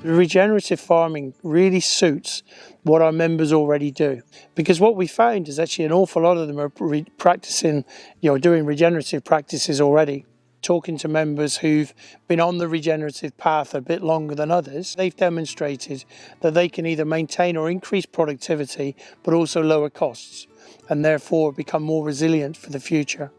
Regenerative farming really suits what our members already do, because what we found is actually an awful lot of them are practicing, doing regenerative practices already. Talking to members who've been on the regenerative path a bit longer than others, they've demonstrated that they can either maintain or increase productivity, but also lower costs, and therefore become more resilient for the future.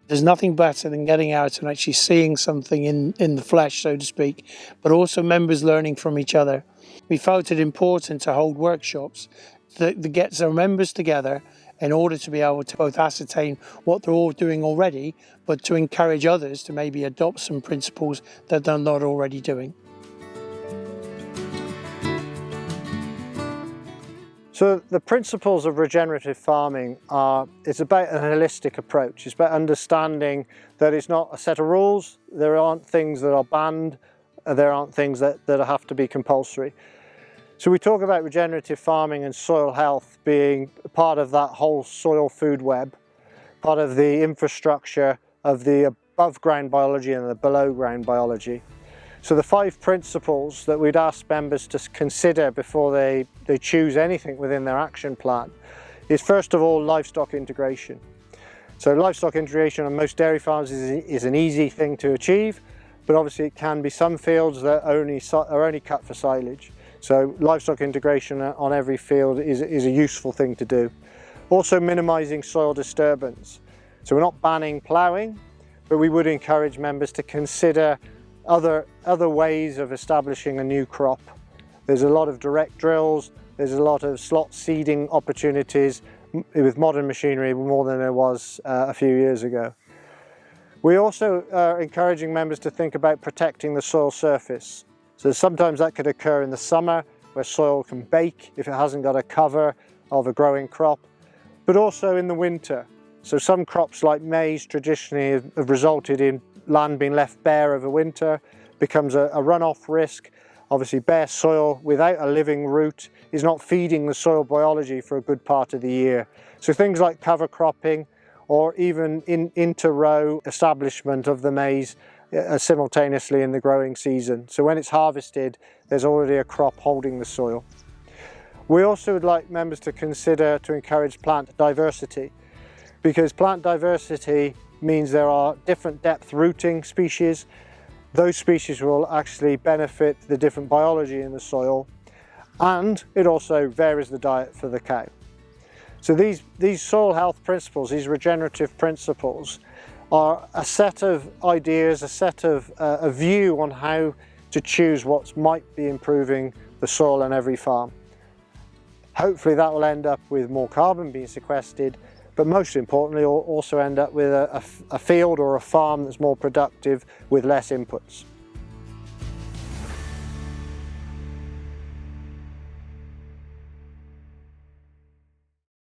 There's nothing better than getting out and actually seeing something in the flesh, so to speak, but also members learning from each other. We felt it important to hold workshops that gets our members together in order to be able to both ascertain what they're all doing already, but to encourage others to maybe adopt some principles that they're not already doing. So the principles of regenerative farming it's about a holistic approach. It's about understanding that it's not a set of rules. There aren't things that are banned. There aren't things that have to be compulsory. So we talk about regenerative farming and soil health being part of that whole soil food web, part of the infrastructure of the above ground biology and the below ground biology. So the 5 principles that we'd ask members to consider before they choose anything within their action plan is, first of all, livestock integration. So livestock integration on most dairy farms is an easy thing to achieve, but obviously it can be some fields that are only cut for silage. So livestock integration on every field is a useful thing to do. Also minimising soil disturbance. So we're not banning ploughing, but we would encourage members to consider other ways of establishing a new crop. There's a lot of direct drills, there's a lot of slot seeding opportunities with modern machinery, more than there was a few years ago. We also are encouraging members to think about protecting the soil surface. So sometimes that could occur in the summer where soil can bake if it hasn't got a cover of a growing crop, but also in the winter. So some crops like maize traditionally have resulted in land being left bare over winter, becomes a runoff risk. Obviously bare soil without a living root is not feeding the soil biology for a good part of the year. So things like cover cropping or even inter-row establishment of the maize simultaneously in the growing season. So when it's harvested, there's already a crop holding the soil. We also would like members to consider to encourage plant diversity, because plant diversity means there are different depth rooting species. Those species will actually benefit the different biology in the soil, and it also varies the diet for the cow. So these soil health principles, these regenerative principles, are a set of ideas, a view on how to choose what might be improving the soil on every farm. Hopefully that will end up with more carbon being sequestered, but most importantly also end up with a field or a farm that's more productive with less inputs.